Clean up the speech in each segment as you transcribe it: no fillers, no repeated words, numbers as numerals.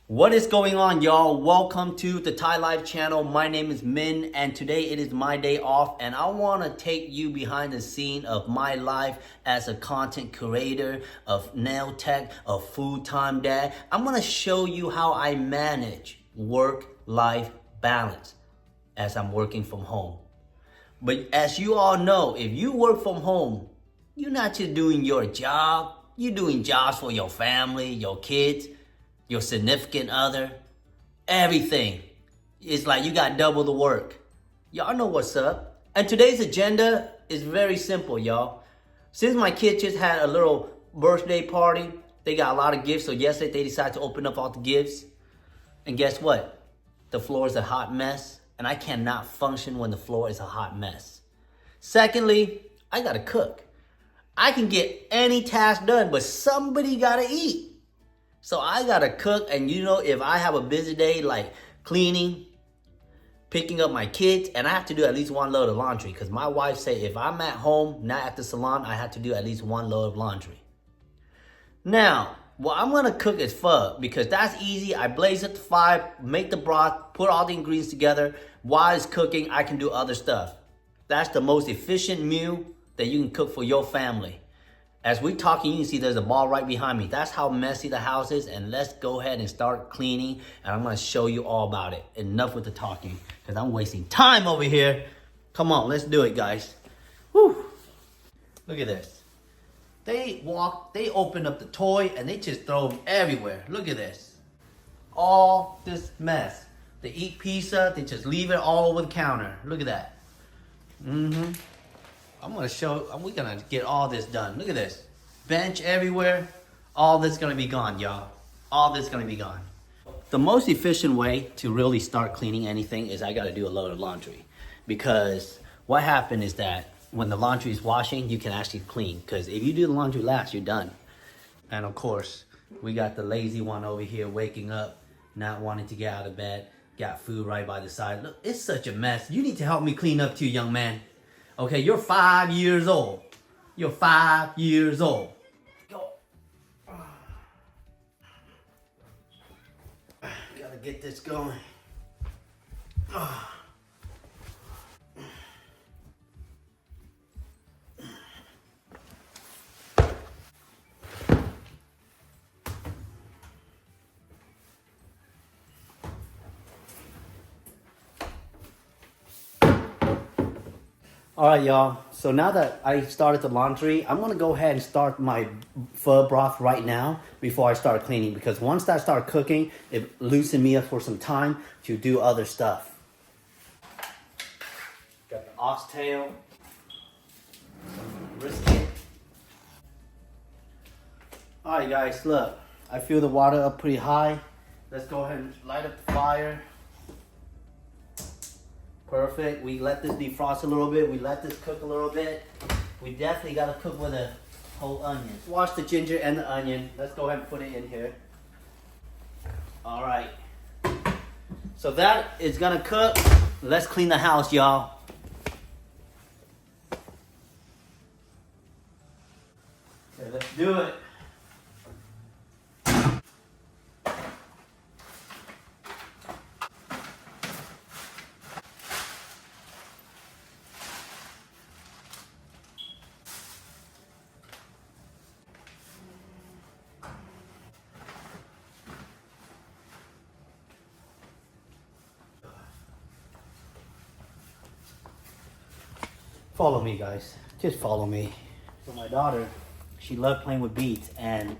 What is going on, y'all? Welcome to the Thai Life channel. My name is Min, and today it is my day off, and I want to take you behind the scene of my life as a content creator, of nail tech, of full-time dad. I'm going to show you how I manage work-life balance as I'm working from home. But as you all know, if you work from home, you're not just doing your job, you're doing jobs for your family, your kids, your significant other, everything. It's like you got double the work. Y'all know what's up. And today's agenda is very simple, y'all. Since my kids just had a little birthday party, they got a lot of gifts. So yesterday they decided to open up all the gifts. And guess what? The floor is a hot mess. And I cannot function when the floor is a hot mess. Secondly, I gotta cook. I can get any task done, but somebody gotta eat. So I gotta cook, and you know, if I have a busy day like cleaning, picking up my kids, and I have to do at least one load of laundry, because my wife say if I'm at home, not at the salon, I have to do at least one load of laundry. Now, what I'm gonna cook is pho, because that's easy. I blaze up the fire, make the broth, put all the ingredients together. While it's cooking, I can do other stuff. That's the most efficient meal that you can cook for your family. As we're talking, you can see there's a ball right behind me. That's how messy the house is. And let's go ahead and start cleaning. And I'm going to show you all about it. Enough with the talking, because I'm wasting time over here. Come on, let's do it, guys. Whew. Look at this. They open up the toy, and they just throw them everywhere. Look at this. All this mess. They eat pizza, they just leave it all over the counter. Look at that. I'm gonna show, we're gonna get all this done. Look at this. Bench everywhere. All this gonna be gone, y'all. All this gonna be gone. The most efficient way to really start cleaning anything is I gotta do a load of laundry. Because what happened is that when the laundry is washing, you can actually clean. Because if you do the laundry last, you're done. And of course, we got the lazy one over here waking up, not wanting to get out of bed. Got food right by the side. Look, it's such a mess. You need to help me clean up too, young man. Okay, you're 5 years old. You're 5 years old. Go. Gotta get this going. All right, y'all. So now that I started the laundry, I'm gonna go ahead and start my pho broth right now before I start cleaning, because once I start cooking, it loosens me up for some time to do other stuff. Got the oxtail, brisket. All right, guys, look. I feel the water up pretty high. Let's go ahead and light up the fire. Perfect. We let this defrost a little bit. We let this cook a little bit. We definitely got to cook with a whole onion. Wash the ginger and the onion. Let's go ahead and put it in here. All right. So that is going to cook. Let's clean the house, y'all. Okay, let's do it. Follow me, guys. Just follow me. So my daughter, she loved playing with beads, and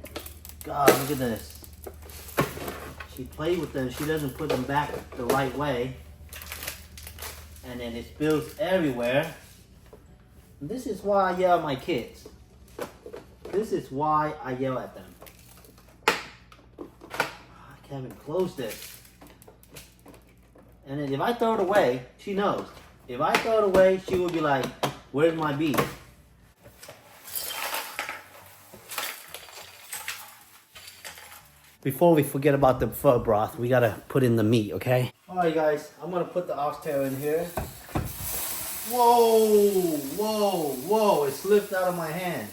God, look at this. She played with them. She doesn't put them back the right way, and then it spills everywhere. This is why I yell at my kids. This is why I yell at them. I can't even close this. And then if I throw it away, she knows. If I throw it away, she will be like, where's my bead? Before we forget about the pho broth, we gotta put in the meat, okay? All right, guys, I'm gonna put the oxtail in here. Whoa, whoa, whoa, it slipped out of my hand.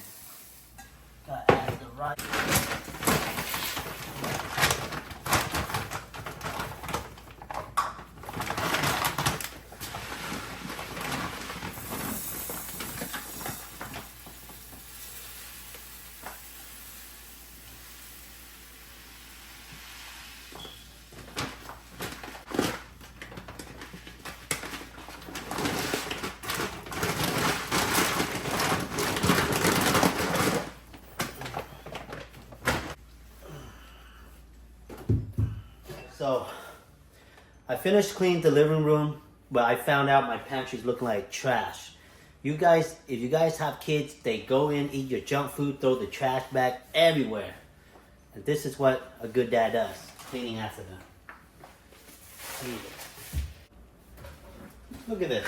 Gotta add the right. So I finished cleaning the living room, but I found out my pantry's looking like trash. You guys, if you guys have kids, they go in, eat your junk food, throw the trash bag everywhere. And this is what a good dad does, cleaning after them. Look at this.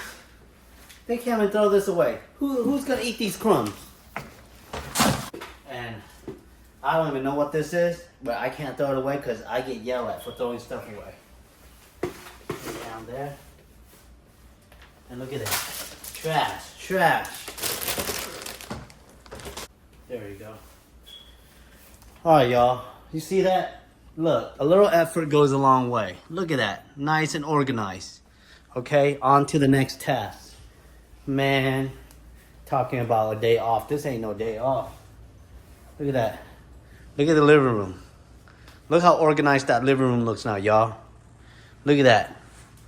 They can't even throw this away. Who's gonna eat these crumbs? And I don't even know what this is, but I can't throw it away because I get yelled at for throwing stuff away. Down there. And look at that. Trash. There you go. Alright, y'all. You see that? Look, a little effort goes a long way. Look at that. Nice and organized. Okay, on to the next task. Man, talking about a day off. This ain't no day off. Look at that. Look at the living room. Look how organized that living room looks now, y'all. Look at that.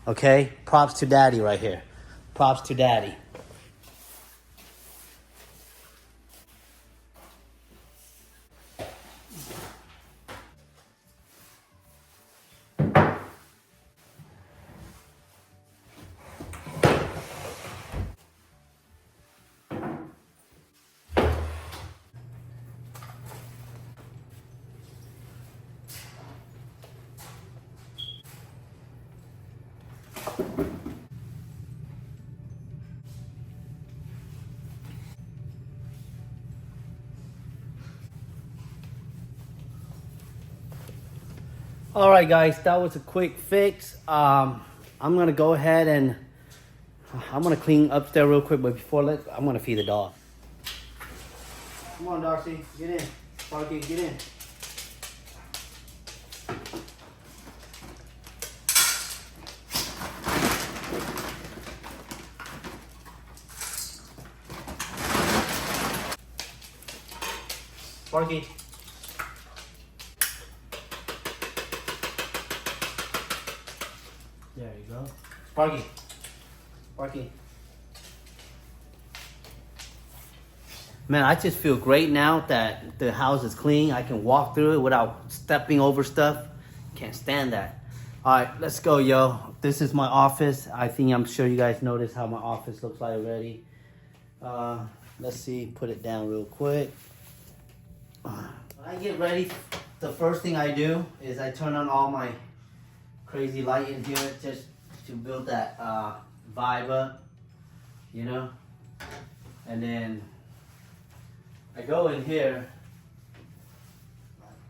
Okay? Props to daddy right here. Props to daddy. All right, guys, that was a quick fix. I'm gonna go ahead and I'm gonna clean upstairs real quick, but before I'm gonna feed the dog. Come on, Darcy, get in. Sparky, get in. Sparky. There you go. Sparky. Sparky. Man, I just feel great now that the house is clean. I can walk through it without stepping over stuff. Can't stand that. All right, let's go, yo. This is my office. I'm sure you guys noticed how my office looks like already. Let's see, put it down real quick. When I get ready, the first thing I do is I turn on all my crazy light in here just to build that vibe up, you know. And then I go in here,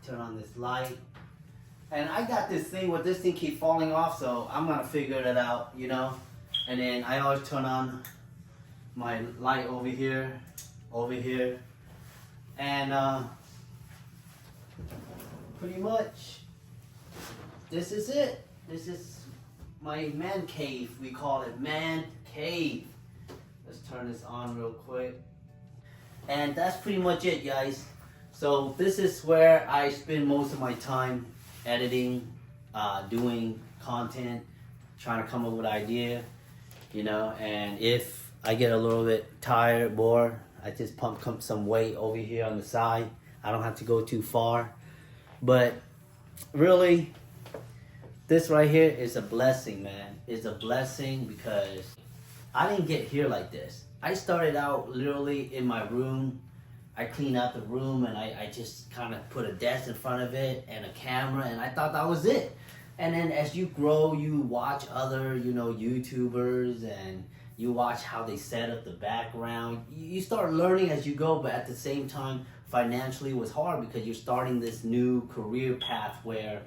turn on this light, and I got this thing where this thing keeps falling off, so I'm gonna figure it out, you know. And then I always turn on my light over here, and pretty much this is it. This is my man cave. We call it man cave. Let's turn this on real quick. And that's pretty much it, guys. So this is where I spend most of my time editing, doing content, trying to come up with an idea, you know. And if I get a little bit tired, bored, I just pump some weight over here on the side. I don't have to go too far. But really, this right here is a blessing, man. It's a blessing because I didn't get here like this. I started out literally in my room. I cleaned out the room and I just kind of put a desk in front of it and a camera, and I thought that was it. And then as you grow, you watch other, you know, YouTubers, and you watch how they set up the background. You start learning as you go, but at the same time, financially it was hard because you're starting this new career path where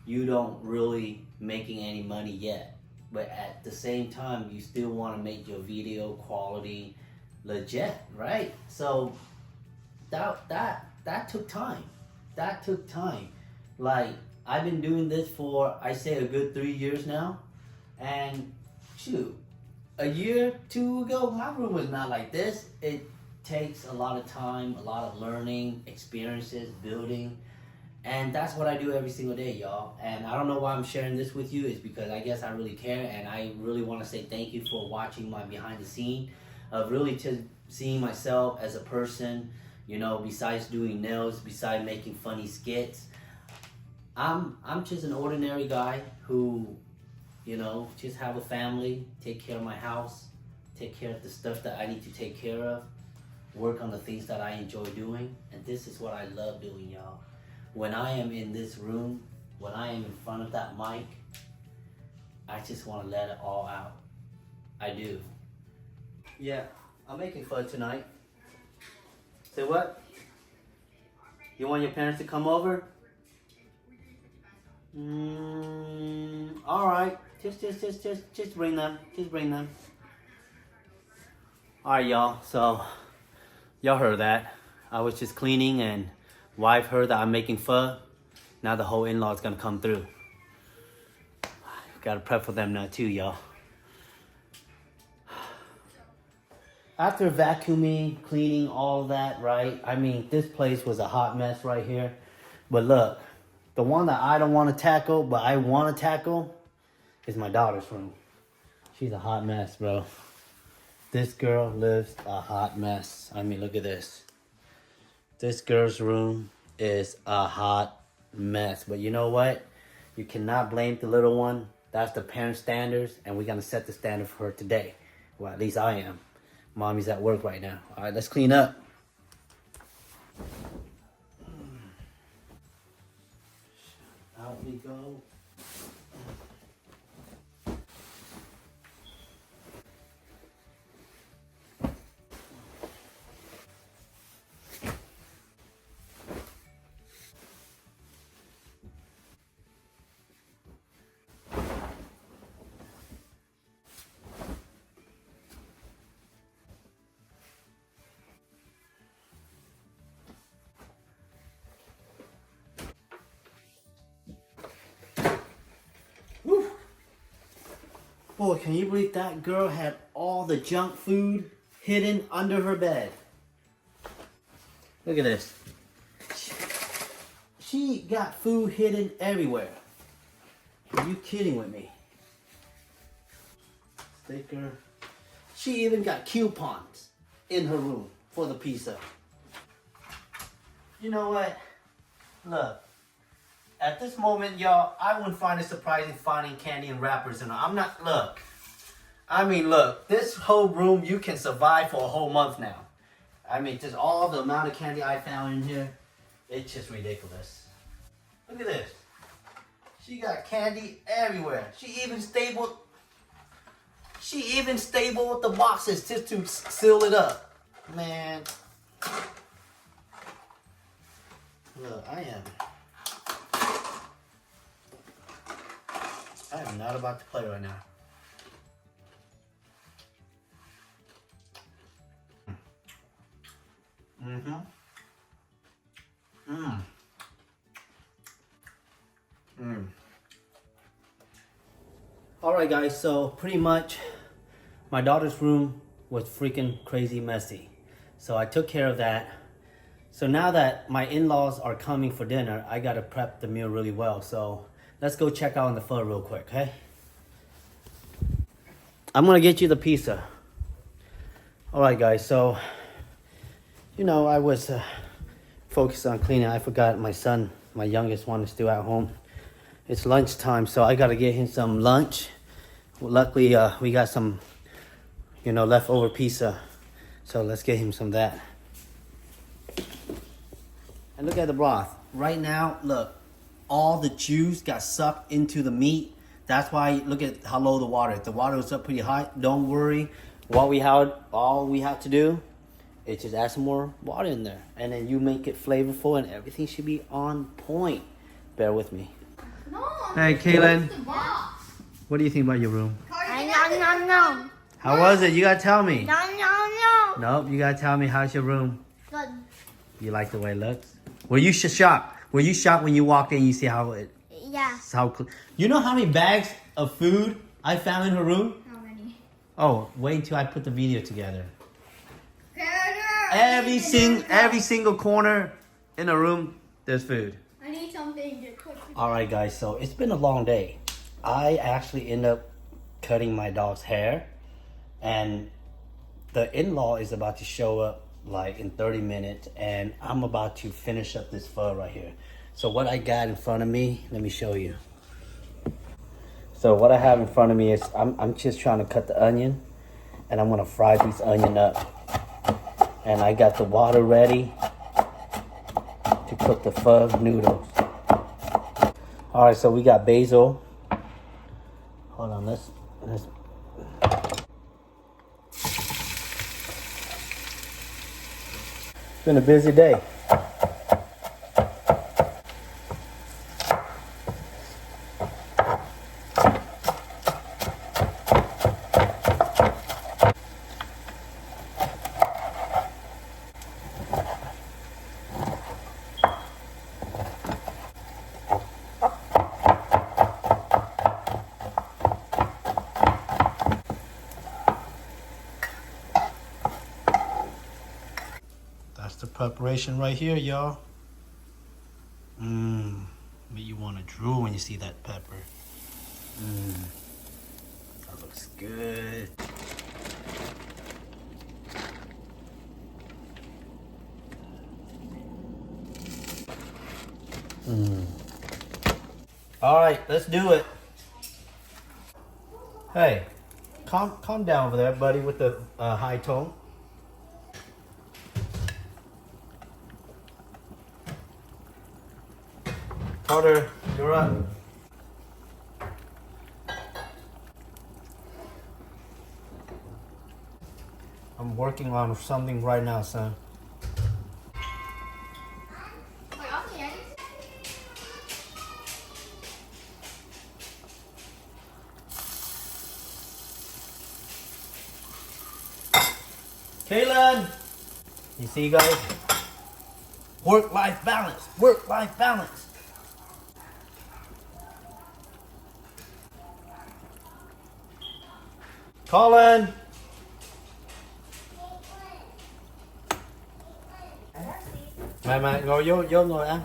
you don't really making any money yet. But at the same time, you still want to make your video quality legit, right? So that took time. That took time. Like, I've been doing this for, I say, a good 3 years now. And shoot, a year, two ago, my room was not like this. It takes a lot of time, a lot of learning, experiences, building. And that's what I do every single day, y'all. And I don't know why I'm sharing this with you. It's because I guess I really care, and I really want to say thank you for watching my behind the scene of really just seeing myself as a person, you know, besides doing nails, besides making funny skits. I'm just an ordinary guy who, you know, just have a family, take care of my house, take care of the stuff that I need to take care of, work on the things that I enjoy doing, and this is what I love doing, y'all. When I am in this room, when I am in front of that mic, I just want to let it all out. I do. Yeah, I'm making fun tonight. Say what? You want your parents to come over? All right. Just bring them. Just bring them. All right, y'all. So, y'all heard that. I was just cleaning and wife heard that I'm making pho. Now the whole in-law is gonna come through. Gotta prep for them now too, y'all. After vacuuming, cleaning, all that, right? I mean, this place was a hot mess right here. But look, the one that I don't want to tackle, but I want to tackle, is my daughter's room. She's a hot mess, bro. This girl lives a hot mess. I mean, look at this. This girl's room is a hot mess. But you know what? You cannot blame the little one. That's the parent standards, and we're gonna set the standard for her today. Well, at least I am. Mommy's at work right now. All right, let's clean up. Out we go. Woo. Boy, can you believe that girl had all the junk food hidden under her bed? Look at this. She got food hidden everywhere. Are you kidding with me? Sticker. She even got coupons in her room for the pizza. You know what? Look. At this moment, y'all, I wouldn't find it surprising finding candy and wrappers in her. I'm not, look. I mean, look, this whole room, you can survive for a whole month now. I mean, just all the amount of candy I found in here, it's just ridiculous. Look at this. She got candy everywhere. She even stapled the boxes just to seal it up. Man. Look, I am not about to play right now. Alright guys, so pretty much my daughter's room was freaking crazy messy. So I took care of that. So now that my in-laws are coming for dinner, I gotta prep the meal really well. So let's go check out on the pho real quick, okay? I'm gonna get you the pizza. Alright guys, so, you know, I was focused on cleaning. I forgot my son, my youngest one, is still at home. It's lunchtime, so I gotta get him some lunch. Well, luckily, we got some, you know, leftover pizza. So let's get him some of that. And look at the broth. Right now, look, all the juice got sucked into the meat. That's why, look at how low the water is. The water was up pretty high. Don't worry. All we have to do is just add some more water in there. And then you make it flavorful and everything should be on point. Bear with me. No. Hey, Kaylin. What do you think about your room? No. How was it? You gotta tell me. No. Nope, you gotta tell me how's your room. Good. You like the way it looks? Were you shocked? Were you shocked when you walked in? You see how it? Yeah. You know how many bags of food I found in her room? How many? Oh, wait until I put the video together. Every single corner in a room, there's food. I need something to cook. Alright guys, so it's been a long day. I actually end up cutting my dog's hair. And the in-law is about to show up like in 30 minutes. And I'm about to finish up this pho right here. So what I got in front of me, let me show you. So what I have in front of me is I'm just trying to cut the onion, and I'm gonna fry these onion up. And I got the water ready to cook the pho noodles. All right, so we got basil. Hold on, let's. It's been a busy day. That's the preparation right here, y'all. But you want to drool when you see that pepper. That looks good. All right, let's do it. Hey, calm down over there, buddy, with the high tone. Carter, you're up. I'm working on something right now, son. Kaylin! You see, guys? Work-life balance. Work-life balance. Colin! Mày ngồi vô ngồi ăn.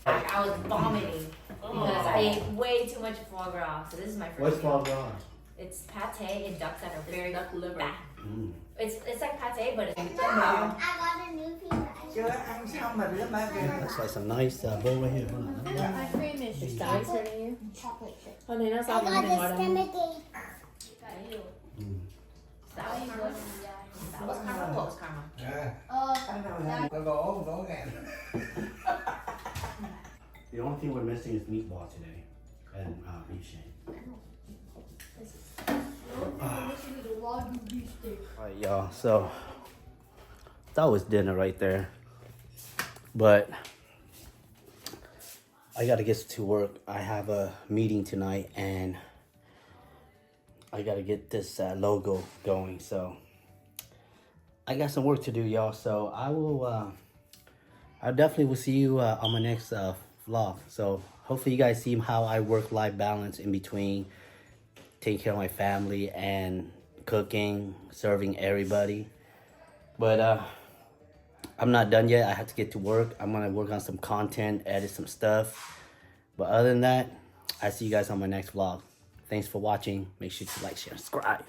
I was vomiting because I ate way too much foie gras. So this is my first What's meal. foie gras? It's pate and ducks that are very Duck liver. fat. It's like pate, but it's I got a new piece. Chưa ăn xong mà đứa ba kia. Looks like some nice bowl right here. Hold on. My cream is Is Sally serving you? chocolate chip. Honey, nó I sao got mình the đừng ngồi đây. stomach Sally was that was karma. What was karma? Ăn nào là có gỗ gạn. The only thing we're missing is meatball today and beef shank. Alright, y'all. So that was dinner right there. But I gotta get to work. I have a meeting tonight, and I gotta get this logo going. So I got some work to do, y'all. So I definitely will see you on my next vlog. So hopefully you guys see how I work-life balance in between taking care of my family and cooking, serving everybody. But I'm not done yet. I have to get to work. I'm gonna work on some content, edit some stuff. But other than that, I see you guys on my next vlog. Thanks for watching. Make sure to like, share, subscribe.